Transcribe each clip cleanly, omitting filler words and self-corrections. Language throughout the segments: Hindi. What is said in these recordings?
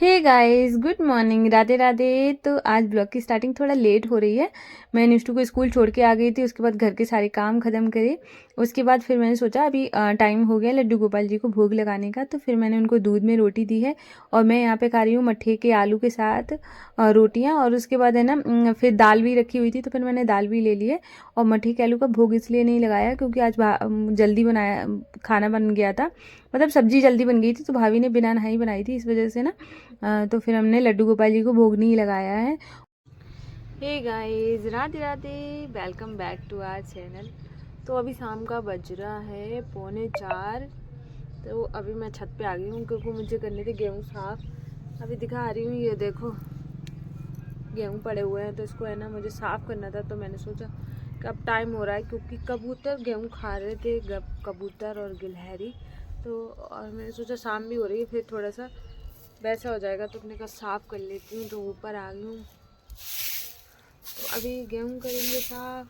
हे guys, good morning, Radhe Radhe. तो आज ब्लॉग की स्टार्टिंग थोड़ा लेट हो रही है। मैं निष्ठू को स्कूल छोड़ के आ गई थी, उसके बाद घर के सारे काम ख़त्म करे। उसके बाद फिर मैंने सोचा अभी टाइम हो गया लड्डू गोपाल जी को भोग लगाने का, तो फिर मैंने उनको दूध में रोटी दी है और मैं यहाँ पे खा रही हूँ मट्ठे के आलू के साथ रोटियाँ। और उसके बाद है ना फिर दाल भी रखी हुई थी, तो फिर मैंने दाल भी ले ली है। और मट्ठे के आलू का भोग इसलिए नहीं लगाया क्योंकि आज जल्दी बनाया, खाना बन गया था, मतलब सब्जी जल्दी बन गई थी, तो भाभी ने बिना नहाई बनाई थी, इस वजह से ना तो फिर हमने लड्डू गोपाल जी को भोग नहीं लगाया है। Hey guys, Radhe Radhe, welcome back to our channel. तो अभी शाम का बज रहा है 3:45। तो अभी मैं छत पे आ गई हूँ क्योंकि मुझे करने थे गेहूँ साफ। अभी दिखा रही हूँ, ये देखो गेहूँ पड़े हुए हैं, तो इसको है ना मुझे साफ़ करना था। तो मैंने सोचा कि अब टाइम हो रहा है क्योंकि कबूतर गेहूँ खा रहे थे, कबूतर और गिलहरी। तो और मैंने सोचा शाम भी हो रही है, फिर थोड़ा सा वैसा हो जाएगा, तो अपने का साफ़ कर लेती हूँ। तो ऊपर आ गई हूँ, तो अभी गेहूँ करेंगे साफ।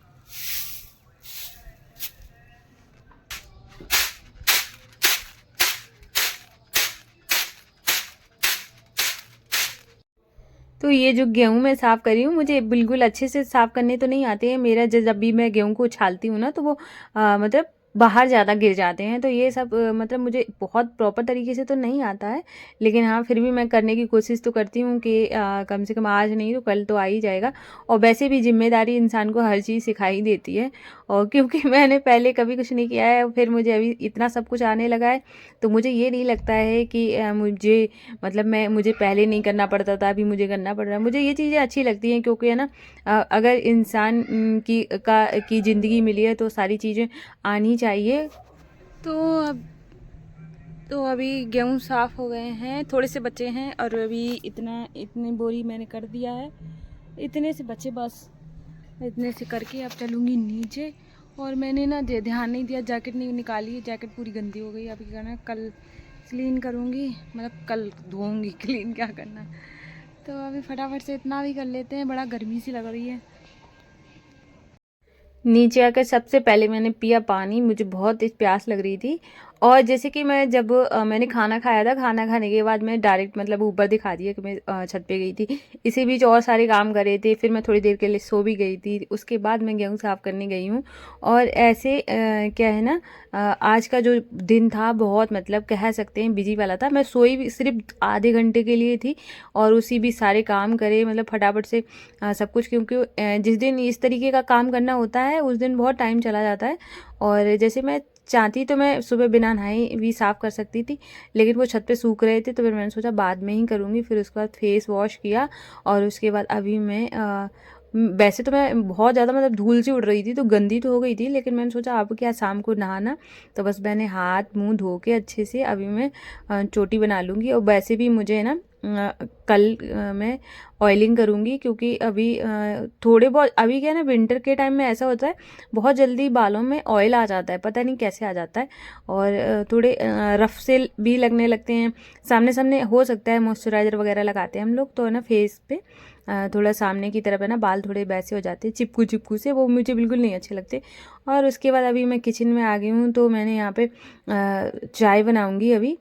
तो ये जो गेहूँ मैं साफ़ कर रही हूँ, मुझे बिल्कुल अच्छे से साफ़ करने तो नहीं आते हैं। मेरा जब भी मैं गेहूँ को उछालती हूँ ना, तो वो मतलब बाहर ज़्यादा गिर जाते हैं। तो ये सब मतलब मुझे बहुत प्रॉपर तरीके से तो नहीं आता है, लेकिन हाँ फिर भी मैं करने की कोशिश तो करती हूँ कि कम से कम आज नहीं तो कल तो आ ही जाएगा। और वैसे भी जिम्मेदारी इंसान को हर चीज़ सिखाई देती है। और क्योंकि मैंने पहले कभी कुछ नहीं किया है, फिर मुझे अभी इतना सब कुछ आने लगा है, तो मुझे ये नहीं लगता है कि मुझे मतलब मुझे पहले नहीं करना पड़ता था, अभी मुझे करना पड़ रहा है। मुझे ये चीज़ें अच्छी लगती हैं क्योंकि है ना अगर इंसान की ज़िंदगी मिली है तो सारी चीज़ें आनी चाहिए। तो अब तो अभी गेहूँ साफ़ हो गए हैं, थोड़े से बचे हैं और अभी इतनी बोरी मैंने कर दिया है। इतने से बचे बस, इतने से करके अब चलूँगी नीचे। और मैंने ना ध्यान नहीं दिया, जैकेट नहीं निकाली, जैकेट पूरी गंदी हो गई। अभी करना कल क्लीन करूँगी, मतलब कल धोऊँगी क्लीन क्या करना। तो अभी फटाफट से इतना भी कर लेते हैं, बड़ा गर्मी सी लग रही है। नीचे आकर सबसे पहले मैंने पिया पानी, मुझे बहुत तेज प्यास लग रही थी। और जैसे कि मैं जब मैंने खाना खाया था, खाना खाने के बाद मैं डायरेक्ट मतलब ऊपर दिखा दिया कि मैं छत पे गई थी। इसी बीच और सारे काम कर रहे थे, फिर मैं थोड़ी देर के लिए सो भी गई थी। उसके बाद मैं गेहूँ साफ़ करने गई हूँ। और ऐसे क्या है ना, आज का जो दिन था बहुत मतलब कह सकते हैं बिजी वाला था। मैं सोई भी सिर्फ आधे घंटे के लिए थी और उसी भी सारे काम करे, मतलब फटाफट से सब कुछ। क्योंकि जिस दिन इस तरीके का काम करना होता है उस दिन बहुत टाइम चला जाता है। और जैसे मैं चाहती तो मैं सुबह बिना नहाए भी साफ़ कर सकती थी, लेकिन वो छत पे सूख रहे थे, तो फिर मैंने सोचा बाद में ही करूँगी। फिर उसके बाद फेस वॉश किया और उसके बाद अभी मैं वैसे तो मैं बहुत ज़्यादा मतलब धूल सी उड़ रही थी, तो गंदी तो हो गई थी, लेकिन मैंने सोचा अब क्या शाम को नहाना। तो बस मैंने हाथ मुंह धो के अच्छे से अभी मैं चोटी बना लूँगी। और वैसे भी मुझे है ना कल मैं ऑयलिंग करूँगी क्योंकि अभी थोड़े बहुत अभी क्या है ना, विंटर के टाइम में ऐसा होता है बहुत जल्दी बालों में ऑयल आ जाता है, पता नहीं कैसे आ जाता है। और थोड़े रफ से भी लगने लगते हैं। सामने सामने हो सकता है मॉइस्चराइज़र वगैरह लगाते हैं हम लोग, तो है ना फेस पे थोड़ा सामने की तरफ है ना बाल थोड़े वैसे हो जाते हैं चिपकू चिपकू से, वो मुझे बिल्कुल नहीं अच्छे लगते। और उसके बाद अभी मैं किचन में आ गई हूँ, तो मैंने यहाँ पे चाय बनाऊँगी अभी,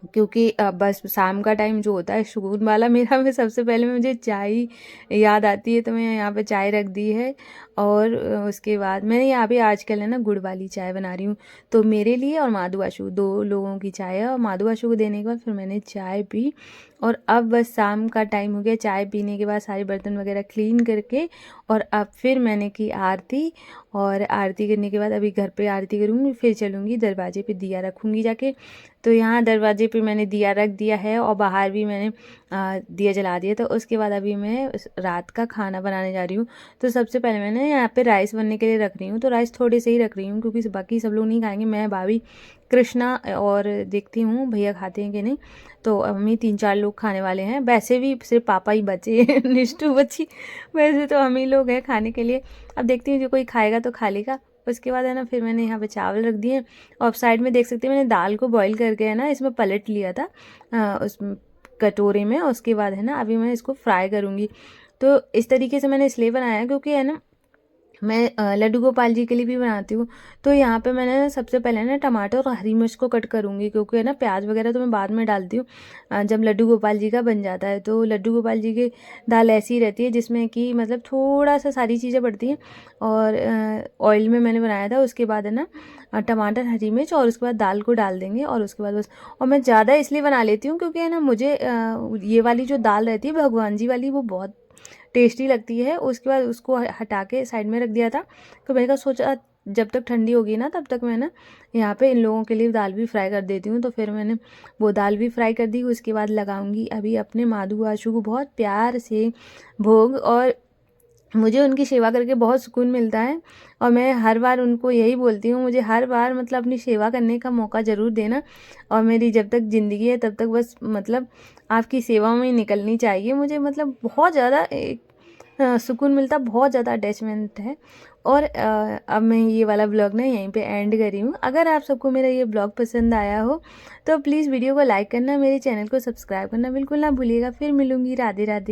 क्योंकि बस शाम का टाइम जो होता है सुकून वाला मेरा, में सबसे पहले मुझे चाय याद आती है, तो मैं यहाँ पे चाय रख दी है। और उसके बाद मैंने यहाँ पे आजकल है ना गुड़ वाली चाय बना रही हूँ, तो मेरे लिए और माधु आशु दो लोगों की चाय है। और माधु आशु को देने के बाद फिर मैंने चाय पी। और अब बस शाम का टाइम हो गया, चाय पीने के बाद सारे बर्तन वगैरह क्लीन करके और अब फिर मैंने की आरती। और आरती करने के बाद अभी घर पे आरती करूँगी, फिर चलूँगी दरवाजे पे दिया रखूँगी जाके। तो यहाँ दरवाजे पे मैंने दिया रख दिया है और बाहर भी मैंने दिया जला दिया। तो उसके बाद अभी मैं रात का खाना बनाने जा रही हूँ। तो सबसे पहले मैंने यहाँ पे राइस बनने के लिए रख रही हूँ, तो राइस थोड़े से ही रख रही हूँ क्योंकि बाकी सब लोग नहीं खाएंगे, मैं भाभी कृष्णा और देखती हूँ भैया खाते हैं कि नहीं। तो हम ही 3-4 लोग खाने वाले हैं, वैसे भी सिर्फ पापा ही बचे हैं निष्ठू बची, वैसे तो हम ही लोग हैं खाने के लिए। अब देखती हूँ जो कोई खाएगा तो खा लेगा। उसके बाद है ना फिर मैंने यहाँ पे चावल रख दिए और साइड में देख सकते हैं मैंने दाल को बॉईल करके है ना इसमें पलट लिया था उस कटोरे में। उसके बाद है ना अभी मैं इसको फ्राई करूँगी। तो इस तरीके से मैंने इसलिए बनाया क्योंकि है ना मैं लड्डू गोपाल जी के लिए भी बनाती हूँ। तो यहाँ पे मैंने सबसे पहले ना टमाटर और हरी मिर्च को कट करूँगी, क्योंकि है ना प्याज वगैरह तो मैं बाद में डालती हूँ जब लड्डू गोपाल जी का बन जाता है। तो लड्डू गोपाल जी की दाल ऐसी रहती है जिसमें कि मतलब थोड़ा सा सारी चीज़ें पड़ती हैं, और ऑयल में मैंने बनाया था। उसके बाद है ना टमाटर, हरी मिर्च, और उसके बाद दाल को डाल देंगे, और उसके बाद बस। और मैं ज़्यादा इसलिए बना लेती हूँ क्योंकि है ना मुझे ये वाली जो दाल रहती है भगवान जी वाली, वो बहुत टेस्टी लगती है। उसके बाद उसको हटा के साइड में रख दिया था। तो मैंने कहा सोचा जब तक ठंडी होगी ना तब तक मैं ना यहाँ पे इन लोगों के लिए दाल भी फ्राई कर देती हूँ। तो फिर मैंने वो दाल भी फ्राई कर दी। उसके बाद लगाऊंगी अभी अपने माधु आशु को बहुत प्यार से भोग, और मुझे उनकी सेवा करके बहुत सुकून मिलता है। और मैं हर बार उनको यही बोलती हूँ, मुझे हर बार मतलब अपनी सेवा करने का मौका ज़रूर देना, और मेरी जब तक ज़िंदगी है तब तक बस मतलब आपकी सेवा में ही निकलनी चाहिए। मुझे मतलब बहुत ज़्यादा सुकून मिलता, बहुत ज़्यादा अटैचमेंट है। और अब मैं ये वाला ब्लॉग ना यहीं पे एंड कर रही हूँ। अगर आप सबको मेरा ये ब्लॉग पसंद आया हो तो प्लीज़ वीडियो को लाइक करना, मेरे चैनल को सब्सक्राइब करना बिल्कुल ना भूलिएगा। फिर मिलूँगी। राधे राधे।